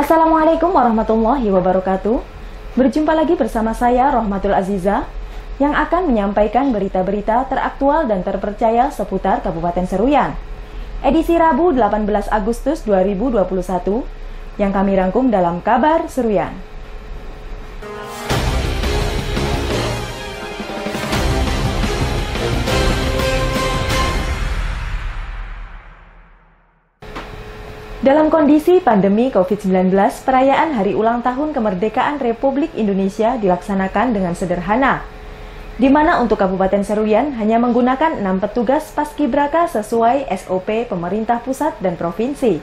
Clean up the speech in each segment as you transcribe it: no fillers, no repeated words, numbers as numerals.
Assalamualaikum warahmatullahi wabarakatuh. Berjumpa lagi bersama saya Rohmatul Aziza yang akan menyampaikan berita-berita teraktual dan terpercaya seputar Kabupaten Seruyan. Edisi Rabu 18 Agustus 2021 yang kami rangkum dalam Kabar Seruyan. Dalam kondisi pandemi COVID-19, perayaan Hari Ulang Tahun Kemerdekaan Republik Indonesia dilaksanakan dengan sederhana, di mana untuk Kabupaten Seruyan hanya menggunakan 6 petugas paskibraka sesuai SOP pemerintah pusat dan provinsi.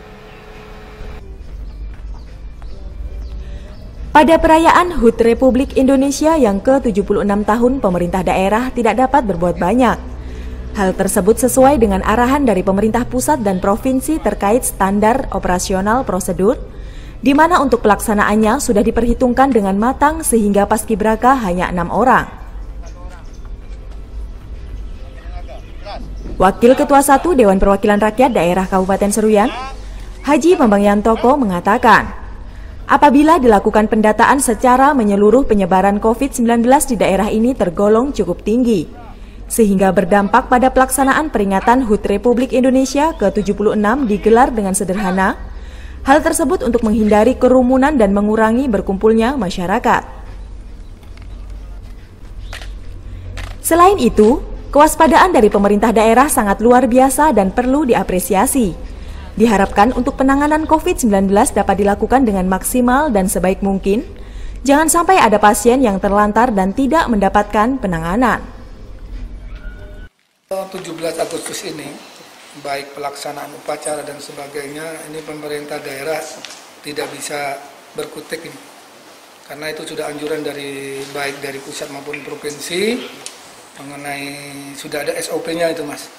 Pada perayaan HUT Republik Indonesia yang ke-76 tahun, pemerintah daerah tidak dapat berbuat banyak. Hal tersebut sesuai dengan arahan dari pemerintah pusat dan provinsi terkait standar operasional prosedur, di mana untuk pelaksanaannya sudah diperhitungkan dengan matang sehingga paskibraka hanya 6 orang. Wakil Ketua 1 Dewan Perwakilan Rakyat Daerah Kabupaten Seruyan, Haji Bambang Yantoko mengatakan, apabila dilakukan pendataan secara menyeluruh penyebaran COVID-19 di daerah ini tergolong cukup tinggi, sehingga berdampak pada pelaksanaan peringatan HUT Republik Indonesia ke-76 digelar dengan sederhana. Hal tersebut untuk menghindari kerumunan dan mengurangi berkumpulnya masyarakat. Selain itu, kewaspadaan dari pemerintah daerah sangat luar biasa dan perlu diapresiasi. Diharapkan untuk penanganan COVID-19 dapat dilakukan dengan maksimal dan sebaik mungkin. Jangan sampai ada pasien yang terlantar dan tidak mendapatkan penanganan. 17 Agustus ini, baik pelaksanaan upacara dan sebagainya, ini pemerintah daerah tidak bisa berkutik ini. Karena itu sudah anjuran baik dari pusat maupun provinsi mengenai sudah ada SOP-nya itu, Mas.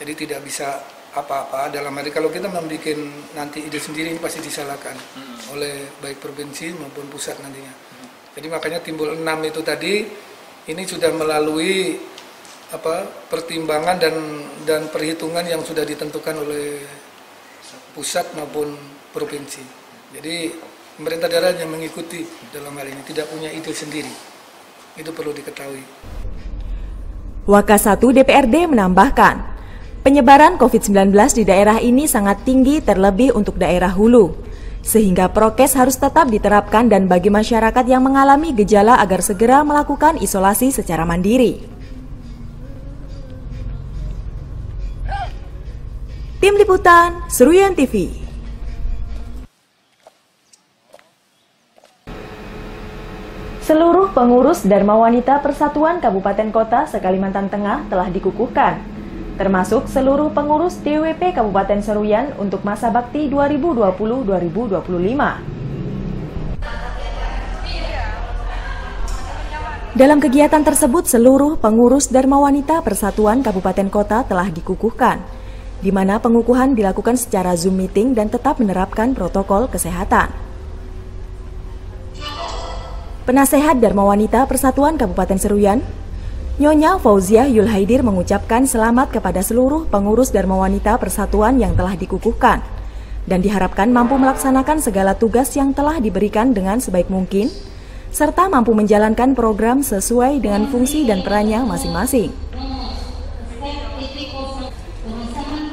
Jadi tidak bisa apa-apa dalam arti kalau kita membuat nanti ide sendiri ini pasti disalahkan oleh baik provinsi maupun pusat nantinya. Jadi makanya timbul 6 itu tadi, ini sudah melalui pertimbangan dan perhitungan yang sudah ditentukan oleh pusat maupun provinsi. Jadi pemerintah daerah yang mengikuti dalam hal ini, tidak punya ide sendiri. Itu perlu diketahui. Waka 1 DPRD menambahkan, penyebaran COVID-19 di daerah ini sangat tinggi terlebih untuk daerah hulu, sehingga prokes harus tetap diterapkan dan bagi masyarakat yang mengalami gejala agar segera melakukan isolasi secara mandiri. Tim Liputan Seruyan TV. Seluruh pengurus Dharma Wanita Persatuan Kabupaten Kota se-Kalimantan Tengah telah dikukuhkan, termasuk seluruh pengurus DWP Kabupaten Seruyan untuk masa bakti 2020-2025. Dalam kegiatan tersebut, seluruh pengurus Dharma Wanita Persatuan Kabupaten Kota telah dikukuhkan, di mana pengukuhan dilakukan secara Zoom meeting dan tetap menerapkan protokol kesehatan. Penasehat Dharma Wanita Persatuan Kabupaten Seruyan, Nyonya Fauziah Yulhaidir mengucapkan selamat kepada seluruh pengurus Dharma Wanita Persatuan yang telah dikukuhkan dan diharapkan mampu melaksanakan segala tugas yang telah diberikan dengan sebaik mungkin, serta mampu menjalankan program sesuai dengan fungsi dan perannya masing-masing.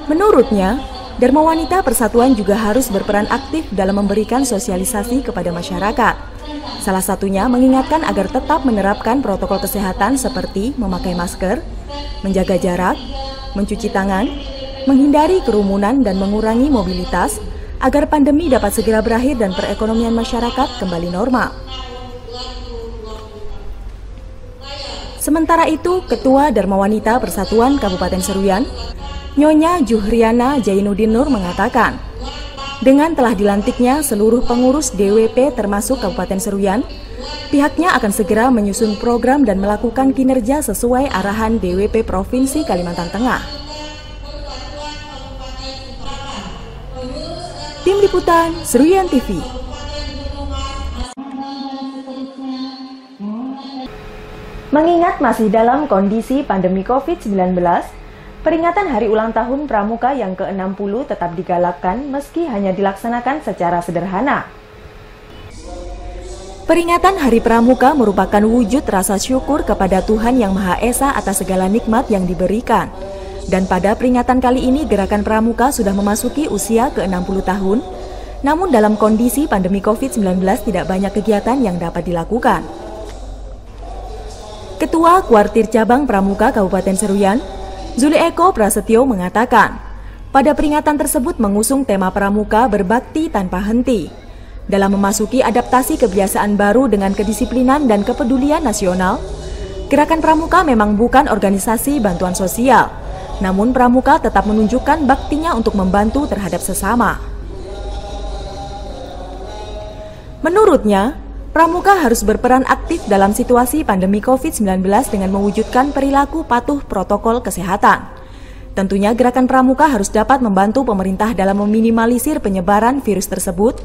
Menurutnya, Dharma Wanita Persatuan juga harus berperan aktif dalam memberikan sosialisasi kepada masyarakat. Salah satunya mengingatkan agar tetap menerapkan protokol kesehatan seperti memakai masker, menjaga jarak, mencuci tangan, menghindari kerumunan dan mengurangi mobilitas agar pandemi dapat segera berakhir dan perekonomian masyarakat kembali normal. Sementara itu, Ketua Dharma Wanita Persatuan Kabupaten Seruyan, Nyonya Juhriana Jainuddin Nur mengatakan, dengan telah dilantiknya seluruh pengurus DWP termasuk Kabupaten Seruyan, pihaknya akan segera menyusun program dan melakukan kinerja sesuai arahan DWP Provinsi Kalimantan Tengah. Tim Liputan Seruyan TV. Mengingat masih dalam kondisi pandemi COVID-19, Peringatan Hari Ulang Tahun Pramuka yang ke-60 tetap digalakkan meski hanya dilaksanakan secara sederhana. Peringatan Hari Pramuka merupakan wujud rasa syukur kepada Tuhan Yang Maha Esa atas segala nikmat yang diberikan. Dan pada peringatan kali ini, Gerakan Pramuka sudah memasuki usia ke-60 tahun, namun dalam kondisi pandemi COVID-19 tidak banyak kegiatan yang dapat dilakukan. Ketua Kuartir Cabang Pramuka Kabupaten Seruyan, Zuli Eko Prasetyo mengatakan, pada peringatan tersebut mengusung tema Pramuka berbakti tanpa henti. Dalam memasuki adaptasi kebiasaan baru dengan kedisiplinan dan kepedulian nasional, Gerakan Pramuka memang bukan organisasi bantuan sosial, namun Pramuka tetap menunjukkan baktinya untuk membantu terhadap sesama. Menurutnya, Pramuka harus berperan aktif dalam situasi pandemi COVID-19 dengan mewujudkan perilaku patuh protokol kesehatan. Tentunya Gerakan Pramuka harus dapat membantu pemerintah dalam meminimalisir penyebaran virus tersebut,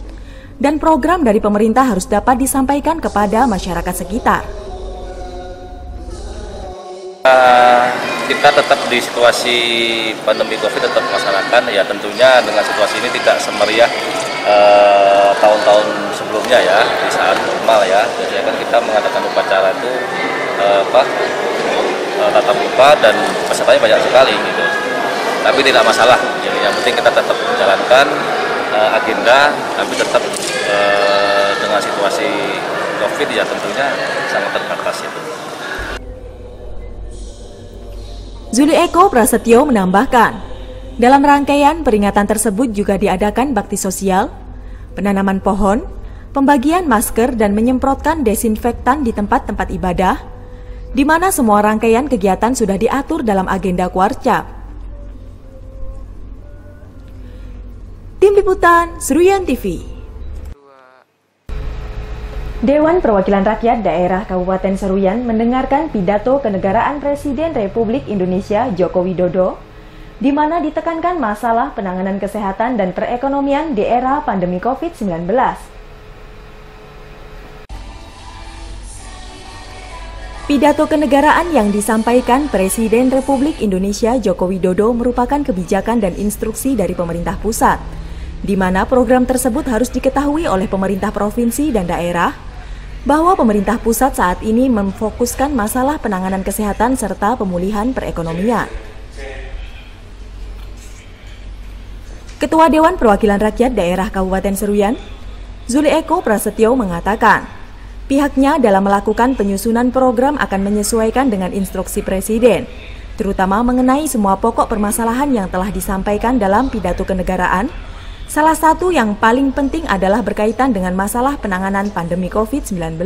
dan program dari pemerintah harus dapat disampaikan kepada masyarakat sekitar. Kita tetap di situasi pandemi COVID tetap melaksanakan, ya tentunya dengan situasi ini tidak semeriah tahun-tahun sebelumnya ya, di saat normal ya. Biasanya kan kita mengadakan upacara itu tatap muka dan pesertanya banyak sekali gitu. Tapi tidak masalah, yang penting kita tetap menjalankan agenda, tapi tetap dengan situasi COVID ya tentunya sangat terbatas itu. Zuli Eko Prasetyo menambahkan, dalam rangkaian peringatan tersebut juga diadakan bakti sosial, penanaman pohon, pembagian masker dan menyemprotkan desinfektan di tempat-tempat ibadah, di mana semua rangkaian kegiatan sudah diatur dalam agenda Kuarcap. Tim Liputan Seruyan TV. Dewan Perwakilan Rakyat Daerah Kabupaten Seruyan mendengarkan pidato kenegaraan Presiden Republik Indonesia Joko Widodo, di mana ditekankan masalah penanganan kesehatan dan perekonomian di era pandemi COVID-19. Pidato kenegaraan yang disampaikan Presiden Republik Indonesia Joko Widodo merupakan kebijakan dan instruksi dari pemerintah pusat, di mana program tersebut harus diketahui oleh pemerintah provinsi dan daerah, bahwa pemerintah pusat saat ini memfokuskan masalah penanganan kesehatan serta pemulihan perekonomian. Ketua Dewan Perwakilan Rakyat Daerah Kabupaten Seruyan, Zuli Eko Prasetyo mengatakan, pihaknya dalam melakukan penyusunan program akan menyesuaikan dengan instruksi Presiden, terutama mengenai semua pokok permasalahan yang telah disampaikan dalam pidato kenegaraan. Salah satu yang paling penting adalah berkaitan dengan masalah penanganan pandemi COVID-19.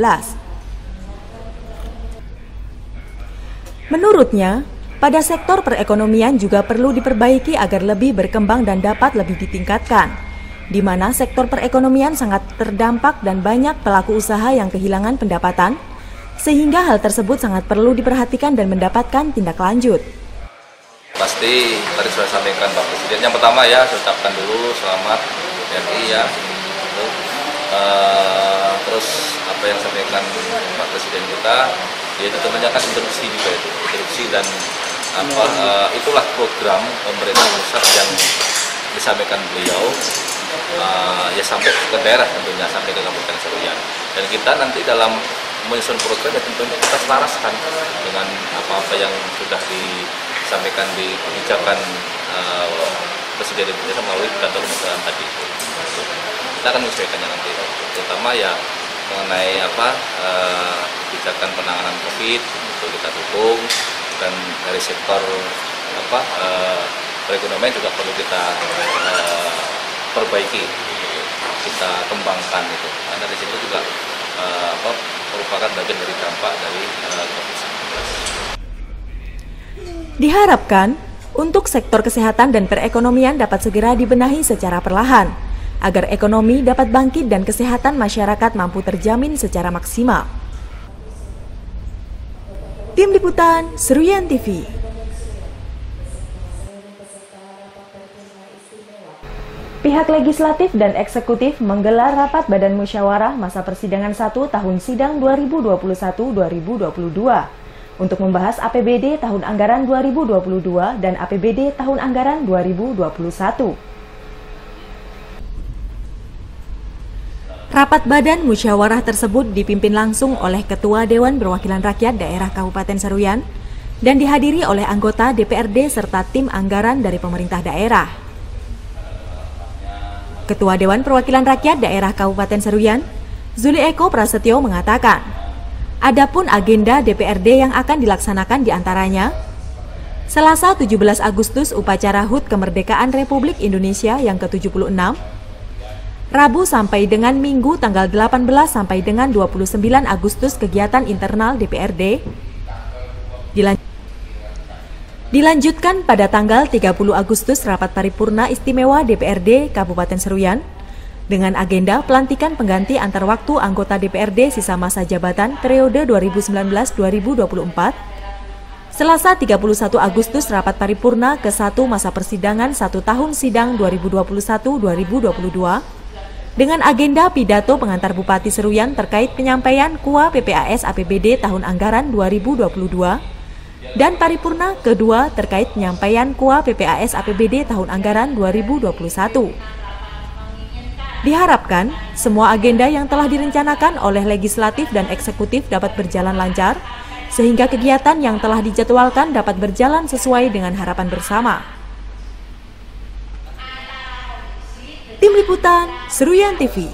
Menurutnya, pada sektor perekonomian juga perlu diperbaiki agar lebih berkembang dan dapat lebih ditingkatkan, di mana sektor perekonomian sangat terdampak dan banyak pelaku usaha yang kehilangan pendapatan, sehingga hal tersebut sangat perlu diperhatikan dan mendapatkan tindak lanjut. Pasti tadi sudah sampaikan Pak Presiden. Yang pertama ya, saya ucapkan dulu selamat RI ya. Terus apa yang sampaikan Pak Presiden kita, yaitu tentunya kan instruksi juga itu, instruksi dan itulah program pemerintah pusat yang disampaikan beliau ya sampai ke daerah tentunya, sampai ke Kabupaten Seruyan. Dan kita nanti dalam menyusun program ya tentunya kita selaraskan dengan apa-apa yang sudah disampaikan di kebijakan Presiden Indonesia melalui pidato kenegaraan tadi. Kita akan menyesuaikannya nanti, terutama ya mengenai kebijakan penanganan COVID itu kita dukung, dan dari sektor perekonomian juga perlu kita perbaiki, kita kembangkan itu, karena di situ juga merupakan bagian dari dampak dari COVID-19. Diharapkan untuk sektor kesehatan dan perekonomian dapat segera dibenahi secara perlahan, agar ekonomi dapat bangkit dan kesehatan masyarakat mampu terjamin secara maksimal. Tim Liputan Seruyan TV. Pihak legislatif dan eksekutif menggelar rapat Badan Musyawarah masa persidangan 1 tahun sidang 2021-2022 untuk membahas APBD tahun anggaran 2022 dan APBD tahun anggaran 2021. Rapat Badan Musyawarah tersebut dipimpin langsung oleh Ketua Dewan Perwakilan Rakyat Daerah Kabupaten Seruyan dan dihadiri oleh anggota DPRD serta tim anggaran dari pemerintah daerah. Ketua Dewan Perwakilan Rakyat Daerah Kabupaten Seruyan, Zuli Eko Prasetyo mengatakan, adapun agenda DPRD yang akan dilaksanakan diantaranya, Selasa 17 Agustus upacara HUT Kemerdekaan Republik Indonesia yang ke-76, Rabu sampai dengan Minggu tanggal 18 sampai dengan 29 Agustus kegiatan internal DPRD, dilanjutkan pada tanggal 30 Agustus rapat paripurna istimewa DPRD Kabupaten Seruyan dengan agenda pelantikan pengganti antar waktu anggota DPRD sisa masa jabatan periode 2019-2024. Selasa 31 Agustus rapat paripurna ke-1 masa persidangan 1 tahun sidang 2021-2022 dengan agenda pidato pengantar Bupati Seruyan terkait penyampaian KUA PPAS APBD tahun anggaran 2022 dan paripurna kedua terkait penyampaian KUA PPAS APBD tahun anggaran 2021. Diharapkan semua agenda yang telah direncanakan oleh legislatif dan eksekutif dapat berjalan lancar sehingga kegiatan yang telah dijadwalkan dapat berjalan sesuai dengan harapan bersama. Tim Liputan Seruyan TV.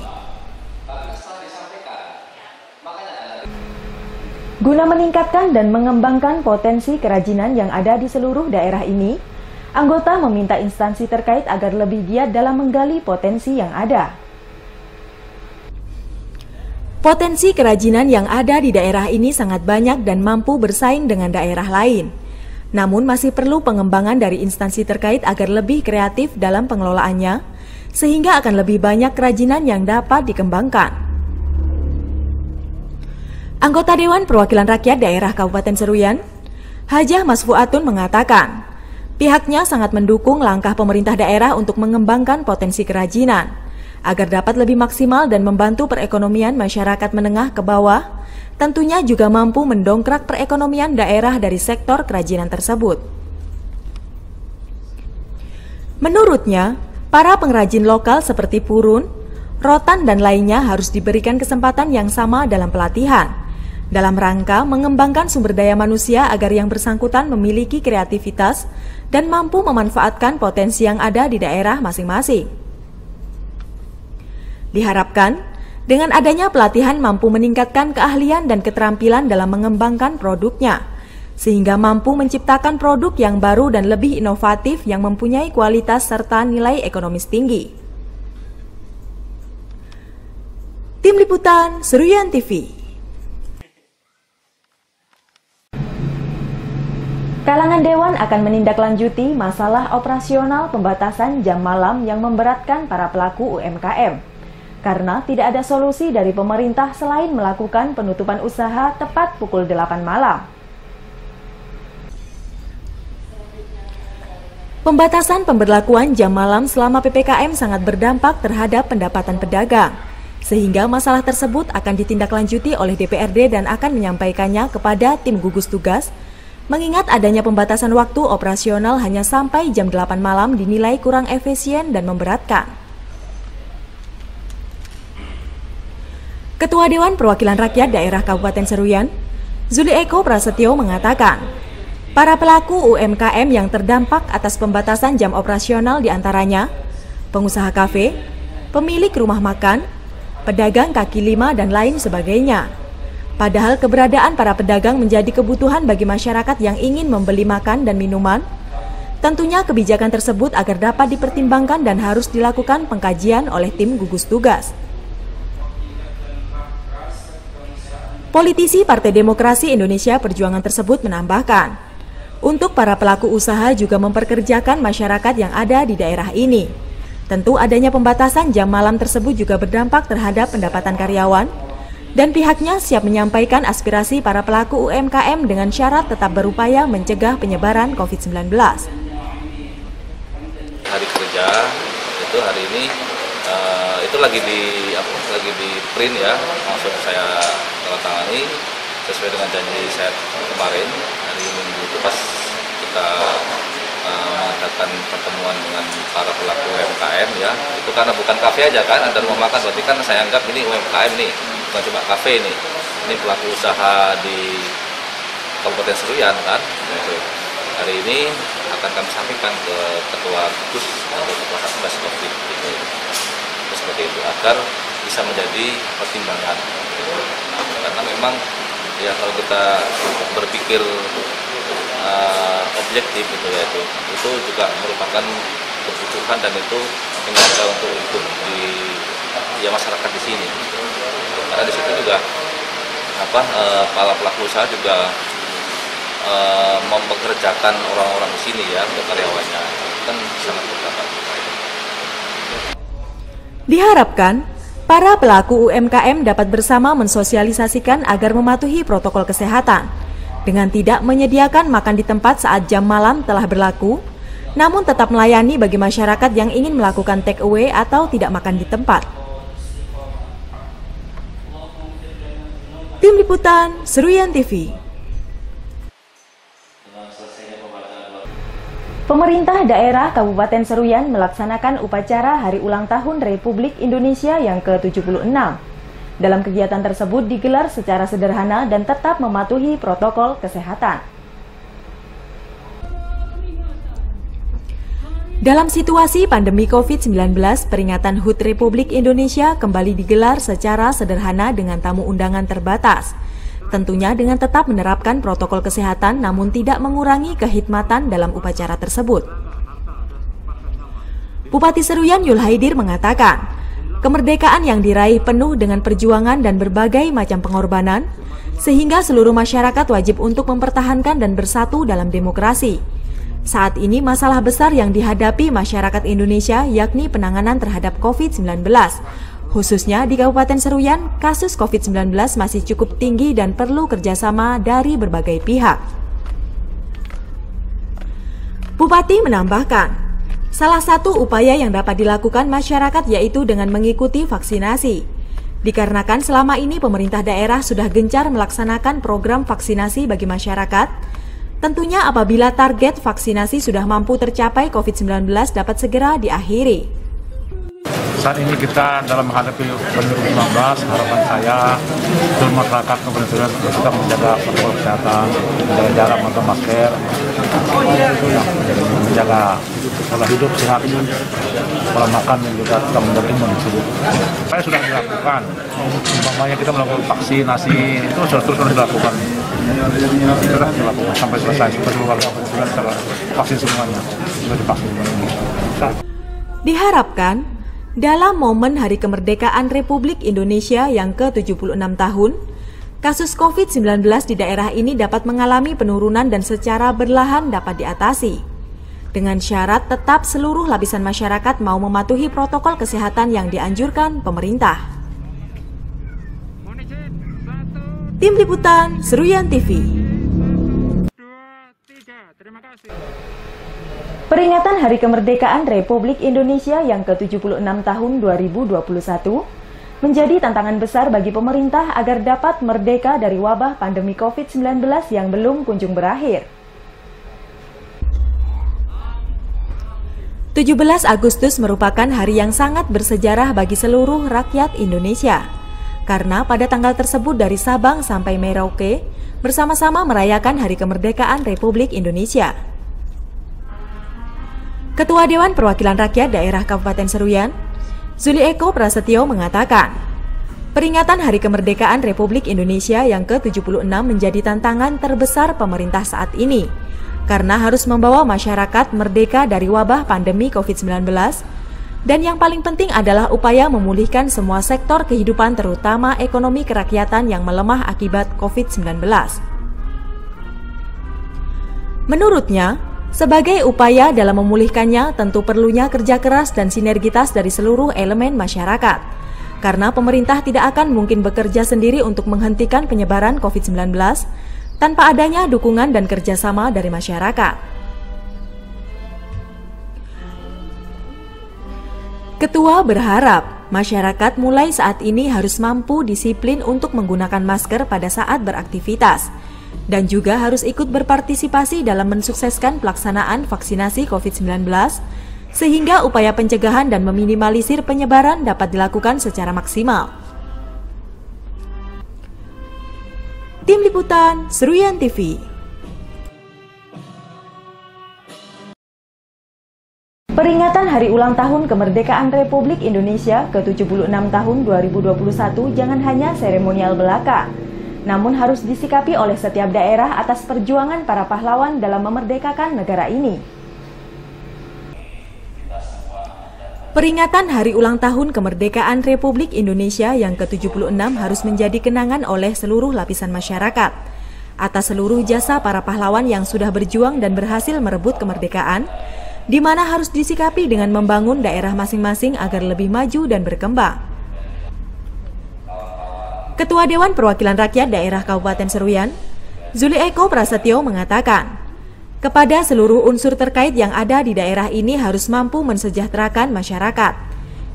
Guna meningkatkan dan mengembangkan potensi kerajinan yang ada di seluruh daerah ini, anggota meminta instansi terkait agar lebih giat dalam menggali potensi yang ada. Potensi kerajinan yang ada di daerah ini sangat banyak dan mampu bersaing dengan daerah lain. Namun masih perlu pengembangan dari instansi terkait agar lebih kreatif dalam pengelolaannya, sehingga akan lebih banyak kerajinan yang dapat dikembangkan. Anggota Dewan Perwakilan Rakyat Daerah Kabupaten Seruyan, Hajah Mas Fuatun mengatakan, pihaknya sangat mendukung langkah pemerintah daerah untuk mengembangkan potensi kerajinan, agar dapat lebih maksimal dan membantu perekonomian masyarakat menengah ke bawah, tentunya juga mampu mendongkrak perekonomian daerah dari sektor kerajinan tersebut. Menurutnya, para pengrajin lokal seperti purun, rotan, dan lainnya harus diberikan kesempatan yang sama dalam pelatihan, dalam rangka mengembangkan sumber daya manusia agar yang bersangkutan memiliki kreativitas dan mampu memanfaatkan potensi yang ada di daerah masing-masing. Diharapkan, dengan adanya pelatihan mampu meningkatkan keahlian dan keterampilan dalam mengembangkan produknya, sehingga mampu menciptakan produk yang baru dan lebih inovatif yang mempunyai kualitas serta nilai ekonomis tinggi. Tim Liputan Seruyan TV. Kalangan Dewan akan menindaklanjuti masalah operasional pembatasan jam malam yang memberatkan para pelaku UMKM, karena tidak ada solusi dari pemerintah selain melakukan penutupan usaha tepat pukul 8 malam. Pembatasan pemberlakuan jam malam selama PPKM sangat berdampak terhadap pendapatan pedagang, sehingga masalah tersebut akan ditindaklanjuti oleh DPRD dan akan menyampaikannya kepada tim gugus tugas, mengingat adanya pembatasan waktu operasional hanya sampai jam 8 malam dinilai kurang efisien dan memberatkan. Ketua Dewan Perwakilan Rakyat Daerah Kabupaten Seruyan, Zuli Eko Prasetyo mengatakan, para pelaku UMKM yang terdampak atas pembatasan jam operasional diantaranya pengusaha kafe, pemilik rumah makan, pedagang kaki lima, dan lain sebagainya. Padahal keberadaan para pedagang menjadi kebutuhan bagi masyarakat yang ingin membeli makan dan minuman. Tentunya kebijakan tersebut agar dapat dipertimbangkan dan harus dilakukan pengkajian oleh tim gugus tugas. Politisi Partai Demokrasi Indonesia Perjuangan tersebut menambahkan, untuk para pelaku usaha juga memperkerjakan masyarakat yang ada di daerah ini. Tentu adanya pembatasan jam malam tersebut juga berdampak terhadap pendapatan karyawan, dan pihaknya siap menyampaikan aspirasi para pelaku UMKM dengan syarat tetap berupaya mencegah penyebaran COVID-19. Hari kerja itu hari ini itu lagi di print ya, langsung saya tangani sesuai dengan janji saya kemarin hari Minggu itu pas kita mengadakan pertemuan dengan para pelaku UMKM ya. Itu karena bukan kafe aja kan, ada rumah makan, berarti kan saya anggap ini UMKM nih, bukan cuma kafe nih. Ini pelaku usaha di Kabupaten Seruyan kan. Gitu. Hari ini akan kami sampaikan ke Ketua Gugus atau Ketua Satgas Covid ini seperti itu agar bisa menjadi pertimbangan. Karena memang ya kalau kita berpikir objektif gitu ya, itu juga merupakan kebutuhan dan itu menyangka untuk ikut di ya masyarakat di sini. Karena di situ juga para pelaku usaha juga mempekerjakan orang-orang di sini ya, untuk karyawannya kan sangat berdampak. Diharapkan para pelaku UMKM dapat bersama mensosialisasikan agar mematuhi protokol kesehatan dengan tidak menyediakan makan di tempat saat jam malam telah berlaku, namun tetap melayani bagi masyarakat yang ingin melakukan take away atau tidak makan di tempat. Tim Liputan Seruyan TV. Pemerintah daerah Kabupaten Seruyan melaksanakan upacara Hari Ulang Tahun Republik Indonesia yang ke-76. Dalam kegiatan tersebut digelar secara sederhana dan tetap mematuhi protokol kesehatan. Dalam situasi pandemi COVID-19, peringatan HUT Republik Indonesia kembali digelar secara sederhana dengan tamu undangan terbatas. Tentunya dengan tetap menerapkan protokol kesehatan namun tidak mengurangi kehikmatan dalam upacara tersebut. Bupati Seruyan Yul Haidir mengatakan, kemerdekaan yang diraih penuh dengan perjuangan dan berbagai macam pengorbanan, sehingga seluruh masyarakat wajib untuk mempertahankan dan bersatu dalam demokrasi. Saat ini masalah besar yang dihadapi masyarakat Indonesia yakni penanganan terhadap COVID-19. Khususnya di Kabupaten Seruyan, kasus COVID-19 masih cukup tinggi dan perlu kerjasama dari berbagai pihak. Bupati menambahkan, salah satu upaya yang dapat dilakukan masyarakat yaitu dengan mengikuti vaksinasi. Dikarenakan selama ini pemerintah daerah sudah gencar melaksanakan program vaksinasi bagi masyarakat, tentunya apabila target vaksinasi sudah mampu tercapai COVID-19 dapat segera diakhiri. Saat ini kita dalam menghadapi pandemi 2019, harapan saya seluruh masyarakat Kabupaten Seruyan tetap menjaga protokol kesehatan, menjaga jarak, memakai masker, menjaga pola hidup sehat, pola makan dan juga tetap menjaga imun tubuh. Saya sudah dilakukan, umpamanya kita melakukan vaksinasi itu terus dilakukan. Terus dilakukan sampai selesai, sampai keluarga Seruyan vaksin semuanya, sudah divaksin semuanya. Diharapkan dalam momen Hari Kemerdekaan Republik Indonesia yang ke-76 tahun, kasus COVID-19 di daerah ini dapat mengalami penurunan dan secara berlahan dapat diatasi. Dengan syarat tetap seluruh lapisan masyarakat mau mematuhi protokol kesehatan yang dianjurkan pemerintah. Tim Liputan Seruyan TV. Peringatan Hari Kemerdekaan Republik Indonesia yang ke-76 tahun 2021 menjadi tantangan besar bagi pemerintah agar dapat merdeka dari wabah pandemi COVID-19 yang belum kunjung berakhir. 17 Agustus merupakan hari yang sangat bersejarah bagi seluruh rakyat Indonesia, karena pada tanggal tersebut dari Sabang sampai Merauke bersama-sama merayakan Hari Kemerdekaan Republik Indonesia. Ketua Dewan Perwakilan Rakyat Daerah Kabupaten Seruyan, Zuli Eko Prasetyo mengatakan, peringatan Hari Kemerdekaan Republik Indonesia yang ke-76 menjadi tantangan terbesar pemerintah saat ini, karena harus membawa masyarakat merdeka dari wabah pandemi COVID-19, dan yang paling penting adalah upaya memulihkan semua sektor kehidupan terutama ekonomi kerakyatan yang melemah akibat COVID-19. Menurutnya, sebagai upaya dalam memulihkannya tentu perlunya kerja keras dan sinergitas dari seluruh elemen masyarakat. Karena pemerintah tidak akan mungkin bekerja sendiri untuk menghentikan penyebaran COVID-19 tanpa adanya dukungan dan kerjasama dari masyarakat. Ketua berharap masyarakat mulai saat ini harus mampu disiplin untuk menggunakan masker pada saat beraktivitas, dan juga harus ikut berpartisipasi dalam mensukseskan pelaksanaan vaksinasi COVID-19, sehingga upaya pencegahan dan meminimalisir penyebaran dapat dilakukan secara maksimal. Tim Liputan Seruyan TV. Peringatan Hari Ulang Tahun Kemerdekaan Republik Indonesia ke-76 tahun 2021 jangan hanya seremonial belaka, namun harus disikapi oleh setiap daerah atas perjuangan para pahlawan dalam memerdekakan negara ini. Peringatan Hari Ulang Tahun Kemerdekaan Republik Indonesia yang ke-76 harus menjadi kenangan oleh seluruh lapisan masyarakat atas seluruh jasa para pahlawan yang sudah berjuang dan berhasil merebut kemerdekaan, di mana harus disikapi dengan membangun daerah masing-masing agar lebih maju dan berkembang. Ketua Dewan Perwakilan Rakyat Daerah Kabupaten Seruyan, Zuli Eko Prasetyo mengatakan, kepada seluruh unsur terkait yang ada di daerah ini harus mampu mensejahterakan masyarakat.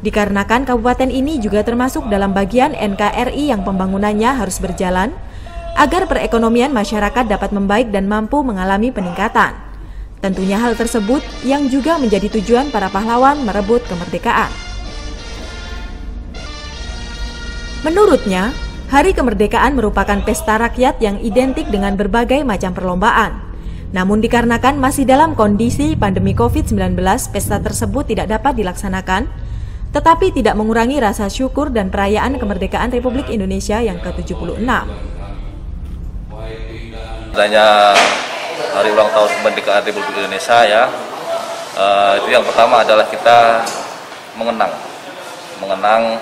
Dikarenakan kabupaten ini juga termasuk dalam bagian NKRI yang pembangunannya harus berjalan, agar perekonomian masyarakat dapat membaik dan mampu mengalami peningkatan. Tentunya hal tersebut yang juga menjadi tujuan para pahlawan merebut kemerdekaan. Menurutnya, Hari Kemerdekaan merupakan pesta rakyat yang identik dengan berbagai macam perlombaan. Namun dikarenakan masih dalam kondisi pandemi COVID-19, pesta tersebut tidak dapat dilaksanakan, tetapi tidak mengurangi rasa syukur dan perayaan kemerdekaan Republik Indonesia yang ke-76. Adanya Hari Ulang Tahun Kemerdekaan Republik Indonesia ya, itu yang pertama adalah kita mengenang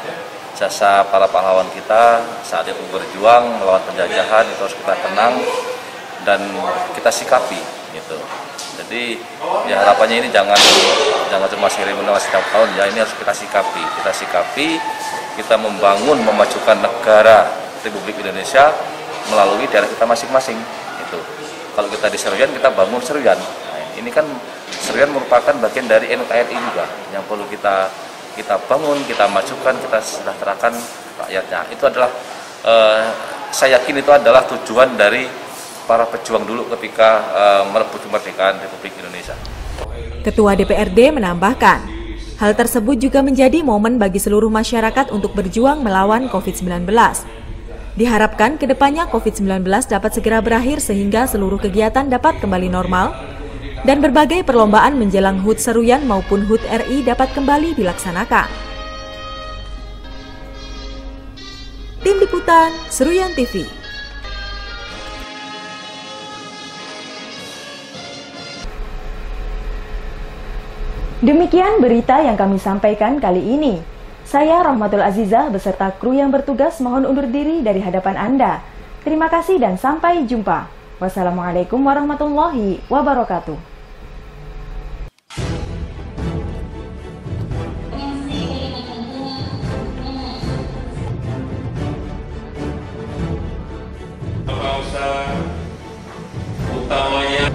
jasa para pahlawan kita saat itu berjuang melawan penjajahan, itu harus kita kenang dan kita sikapi gitu. Jadi ya harapannya ini jangan cuma seremonial setiap tahun ya, ini harus kita sikapi, kita membangun, memajukan negara Republik Indonesia melalui daerah kita masing-masing gitu. Kalau kita di Seruyan, kita bangun Seruyan. Nah, ini kan Seruyan merupakan bagian dari NKRI juga yang perlu kita bangun, kita majukan, kita sejahterakan rakyatnya. Itu adalah, saya yakin itu adalah tujuan dari para pejuang dulu ketika merebut kemerdekaan Republik Indonesia. Ketua DPRD menambahkan, hal tersebut juga menjadi momen bagi seluruh masyarakat untuk berjuang melawan COVID-19. Diharapkan kedepannya COVID-19 dapat segera berakhir sehingga seluruh kegiatan dapat kembali normal, dan berbagai perlombaan menjelang HUT Seruyan maupun HUT RI dapat kembali dilaksanakan. Tim Liputan Seruyan TV. Demikian berita yang kami sampaikan kali ini. Saya Rahmatul Azizah beserta kru yang bertugas mohon undur diri dari hadapan Anda. Terima kasih dan sampai jumpa. Wassalamualaikum warahmatullahi wabarakatuh. Bangsa utamanya